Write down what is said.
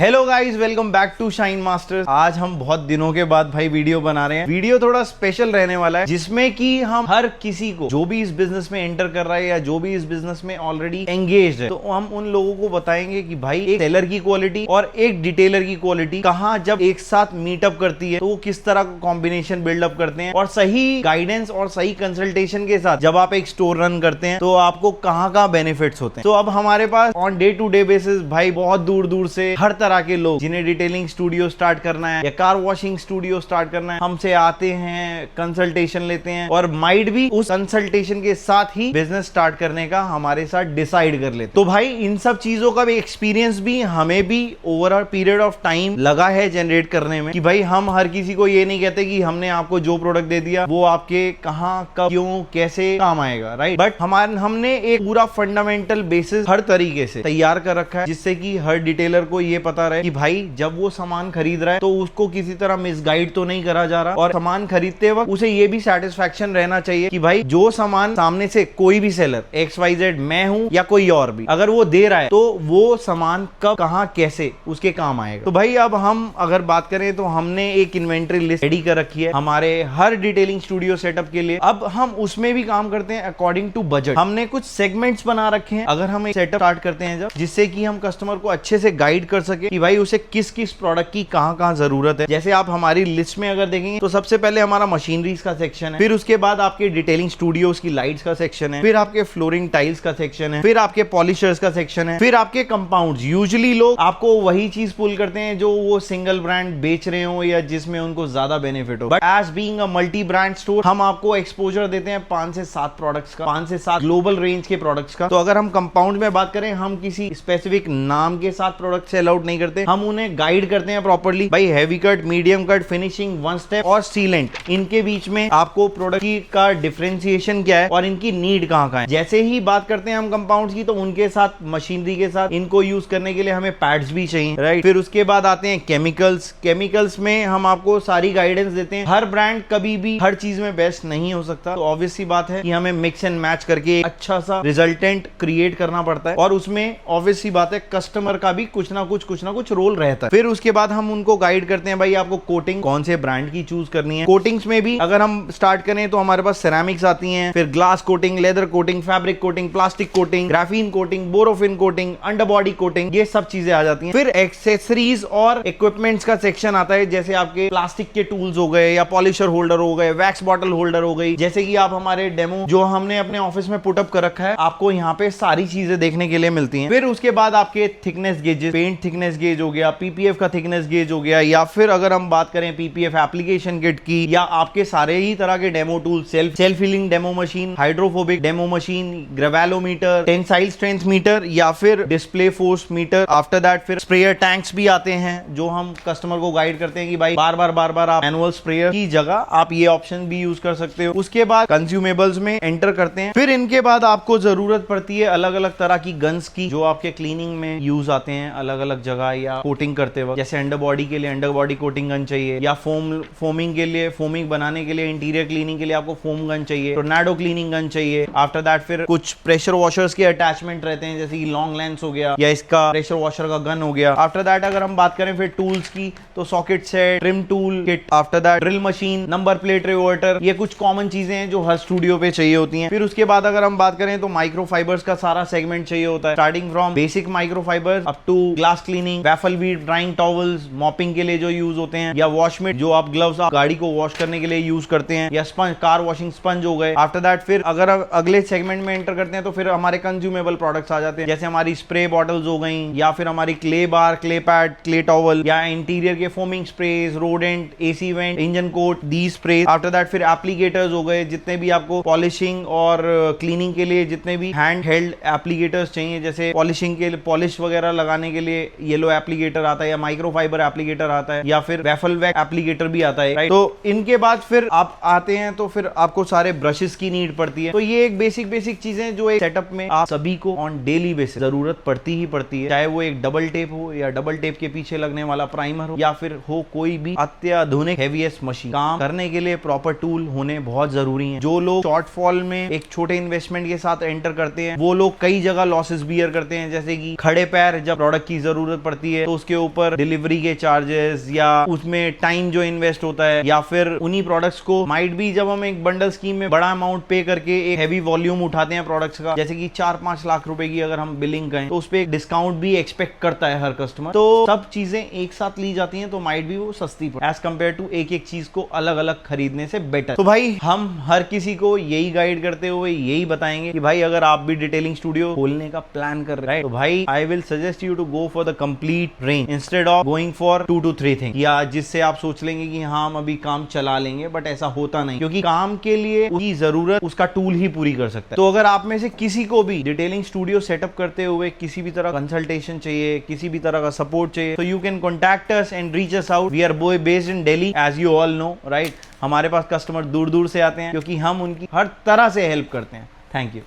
Hello guys, welcome back to Shine Masters. आज हम बहुत दिनों के बाद भाई वीडियो बना रहे हैं। वीडियो थोड़ा स्पेशल रहने वाला है, जिसमें कि हम हर किसी को जो भी इस बिजनेस में एंटर कर रहा है या जो भी इस बिजनेस में ऑलरेडी एंगेज है, तो हम उन लोगों को बताएंगे कि भाई एक सेलर की क्वालिटी और एक डिटेलर की क्वालिटी कहाँ जब एक साथ मीटअप करती है तो वो किस तरह का कॉम्बिनेशन बिल्डअप करते हैं, और सही गाइडेंस और सही कंसल्टेशन के साथ जब आप एक स्टोर रन करते हैं तो आपको कहाँ कहाँ बेनिफिट्स होते हैं। तो अब हमारे पास on day to day basis भाई बहुत दूर दूर से हर तरह के लोग जिन्हें डिटेलिंग स्टूडियो स्टार्ट करना है या कार वॉशिंग स्टूडियो स्टार्ट करना है, हमसे आते हैं, कंसल्टेशन लेते हैं और माइट भी उस कंसल्टेशन के साथ ही बिजनेस स्टार्ट करने का हमारे साथ डिसाइड कर लेते। तो भाई इन सब चीजों का भी एक्सपीरियंस भी हमें भी over a period of time लगा है जनरेट करने में, कि भाई हम हर किसी को ये नहीं कहते कि हमने आपको जो प्रोडक्ट दे दिया वो आपके कहां कब क्यों कैसे काम आएगा, राइट। बट हमने एक पूरा फंडामेंटल बेसिस हर तरीके से तैयार कर रखा है, जिससे कि हर डिटेलर को ये पता रहे कि भाई जब वो सामान खरीद रहा है तो उसको किसी तरह मिसगाइड तो नहीं करा जा रहा, और सामान खरीदते वक्त उसे ये भी सेटिस्फैक्शन रहना चाहिए कि भाई जो सामान सामने से कोई भी सेलर XYZ, मैं हूं या कोई और भी, अगर वो दे रहा है तो वो सामान कब कहां कैसे उसके काम आएगा। तो भाई अब हम अगर बात करें तो हमने एक इन्वेंट्री लिस्ट रेडी कर रखी है हमारे हर डिटेलिंग स्टूडियो सेटअप के लिए। अब हम उसमें भी काम करते हैं अकॉर्डिंग टू बजट। हमने कुछ सेगमेंट्स बना रखे हैं अगर हम एक सेटअप स्टार्ट करते हैं जब, जिससे कि हम कस्टमर को अच्छे से गाइड कर सके कि भाई उसे किस किस प्रोडक्ट की कहां कहां जरूरत है। जैसे आप हमारी लिस्ट में अगर देखेंगे तो सबसे पहले हमारा मशीनरीज का सेक्शन है, फिर उसके बाद आपके डिटेलिंग स्टूडियोज की लाइट्स का सेक्शन है, फिर आपके फ्लोरिंग टाइल्स का सेक्शन है, फिर आपके पॉलिशर्स का सेक्शन है, फिर आपके कंपाउंड्स। यूजुअली लोग आपको वही चीज पुल करते हैं जो वो सिंगल ब्रांड बेच रहे हो या जिसमें उनको ज्यादा बेनिफिट हो। But as being a multi brand store हम आपको एक्सपोजर देते हैं 5 से 7 प्रोडक्ट्स का, 5 से 7 ग्लोबल रेंज के प्रोडक्ट्स का। तो अगर हम कंपाउंड में बात करें, हम किसी स्पेसिफिक नाम के साथ प्रोडक्ट से अलाउड नहीं करते, हम उन्हें गाइड करते हैं प्रॉपर्ली। भाई heavy cut, medium cut, finishing, one step और सीलेंट, इनके बीच में आपको प्रोडक्ट की का डिफरेंशिएशन क्या है और इनकी नीड कहाँ है। जैसे ही बात करते हैं हम कंपाउंड्स की, तो उनके साथ मशीनरी के साथ इनको यूज करने के लिए हमें पैड्स भी चाहिए, राइट। फिर उसके बाद आते हैं केमिकल्स। केमिकल्स में हम आपको सारी गाइडेंस देते हैं। हर ब्रांड कभी भी हर चीज में बेस्ट नहीं हो सकता, तो ऑब्वियस सी बात है कि हमें मिक्स एंड मैच करके एक अच्छा सा रिजल्टेंट क्रिएट करना पड़ता है, और उसमें ऑब्वियस सी बात है कस्टमर का भी कुछ ना कुछ रोल रहता है। फिर उसके बाद हम उनको गाइड करते हैं भाई आपको कोटिंग कौन से ब्रांड की चूज करनी है। कोटिंग्स में भी अगर हम स्टार्ट करें तो हमारे पास सिरेमिक्स आती हैं, फिर glass coating, leather coating, fabric coating, plastic coating, graphene coating, borophene coating, underbody coating, ये सब चीजें आ जाती हैं। फिर एक्सेसरीज और इक्विपमेंट्स का सेक्शन आता है, जैसे आपके प्लास्टिक के टूल्स हो गए या पॉलिशर होल्डर हो गए, वैक्स बॉटल होल्डर हो गई। जैसे कि आप हमारे डेमो जो हमने अपने ऑफिस में पुटअप कर रखा है, आपको यहाँ पे सारी चीजें देखने के लिए मिलती हैं। फिर उसके बाद आपके thickness gauges, paint thickness gauge हो गया, PPF का थिकनेस गेज हो गया, या फिर अगर हम बात करें PPF एप्लीकेशन किट की, या आपके सारे ही तरह के demo tool, self healing demo machine, hydrophobic demo machine, gravelometer, tensile strength meter, या फिर display force meter. After that फिर स्प्रेयर टैंक्स भी आते हैं, जो हम कस्टमर को गाइड करते हैं कि भाई बार बार आप मैनुअल स्प्रेयर की जगह आप ये ऑप्शन भी यूज कर सकते हो। उसके बाद कंज्यूमेबल्स में एंटर करते हैं। फिर इनके बाद आपको जरूरत पड़ती है अलग अलग तरह की गन्स की, जो आपके क्लीनिंग में यूज आते हैं अलग अलग जगह या कोटिंग करते वक्त। जैसे अंडरबॉडी के लिए अंडरबॉडी कोटिंग गन चाहिए, या फोमिंग के लिए, फोमिंग बनाने के लिए, इंटीरियर क्लीनिंग के लिए आपको फोम गन चाहिए, टोर्नेडो क्लीनिंग गन चाहिए। आफ्टर दैट फिर कुछ प्रेशर वॉशर्स के अटैचमेंट रहते हैं, जैसे लॉन्ग लेंस हो गया या इसका प्रेशर वॉशर का गन हो गया। आफ्टर दैट अगर हम बात करें फिर टूल्स की, तो socket set, trim tool kit, after that drill machine, number plate riveter, ये कुछ कॉमन चीजें हैं जो हर स्टूडियो पे चाहिए होती हैं। फिर उसके बाद अगर हम बात करें तो माइक्रो फाइबर्स का सारा सेगमेंट चाहिए होता है, starting from basic micro fibers up to glass cleaning, waffle weave, drying towels, mopping के लिए जो यूज होते हैं, या वॉशमेट जो आप ग्लव्स आप गाड़ी को वॉश करने के लिए यूज करते हैं, या स्पंज, कार वॉशिंग स्पंज हो गए। आफ्टर दैट फिर अगर अगले सेगमेंट में एंटर करते हैं तो फिर हमारे कंज्यूमेबल प्रोडक्ट्स आ जाते हैं, जैसे हमारी स्प्रे बॉटल्स हो गई, या फिर हमारी clay bar, clay pad, clay towel, या इंटीरियर के foaming sprays, rodent, AC vent, engine coat, the spray. After that फिर एप्लीकेटर्स हो गए, जितने भी आपको पॉलिशिंग और क्लीनिंग के लिए जितने भी हैंड हेल्ड एप्लीकेटर्स चाहिए, जैसे पॉलिशिंग के लिए, पॉलिश वगैरह लगाने के लिए येलो एप्लीकेटर आता है, या माइक्रोफाइबर एप्लीकेटर आता है, या फिर वैफल वैक एप्लीकेटर भी आता है, राइट। तो इनके बाद फिर आप आते हैं तो फिर आपको सारे ब्रशेस की नीड पड़ती है। तो ये एक बेसिक चीजें जो एक सेटअप में आप सभी को ऑन डेली बेसिस जरूरत पड़ती ही पड़ती है, चाहे वो एक डबल टेप हो, या डबल टेप के पीछे लगने वाला प्राइमर हो, या फिर हो कोई भी अत्याधुनिक हेवीएस्ट मशीन। काम करने के लिए प्रॉपर टूल होने बहुत जरूरी है। जो लोग शॉर्टफॉल में एक छोटे इन्वेस्टमेंट के साथ एंटर करते हैं, वो लोग कई जगह लॉसेस बियर करते हैं, जैसे कि खड़े पैर जब प्रोडक्ट की जरूरत पड़ती है तो उसके ऊपर डिलीवरी के चार्जेस या उसमें टाइम जो इन्वेस्ट होता है, या फिर उन्हीं प्रोडक्ट्स को माइट भी जब हम एक बंडल स्कीम में बड़ा अमाउंट पे करके एक हैवी वॉल्यूम उठाते हैं प्रोडक्ट्स का, जैसे कि 4-5 लाख रुपए की अगर हम बिलिंग करें तो उस पर एक डिस्काउंट भी एक्सपेक्ट करता है हर कस्टमर। तो सब चीजें एक साथ ली जाती हैं तो माइट भी वो सस्ती पड़े एज कम्पेयर टू एक एक चीज को अलग अलग खरीदने से बेटर। तो भाई हम हर किसी को यही गाइड करते हुए यही बताएंगे कि भाई अगर आप भी डिटेलिंग स्टूडियो खोलने का प्लान कर रहे हैं तो भाई I will suggest you to go for the complete range instead of going for 2 to 3 thing, या जिससे आप सोच लेंगे कि हाँ हम अभी काम चला लेंगे, बट ऐसा होता नहीं, क्योंकि काम के लिए उसकी जरूरत उसका टूल ही पूरी कर सकता है। तो अगर आप में से किसी को भी डिटेलिंग स्टूडियो सेटअप करते हुए किसी भी तरह कंसल्टेशन चाहिए, किसी भी तरह का सपोर्ट चाहिए, तो you can contact us and reach us out. We are based in Delhi as you all know, right. हमारे पास कस्टमर दूर दूर से आते हैं क्योंकि हम उनकी हर तरह से हेल्प करते हैं। Thank you.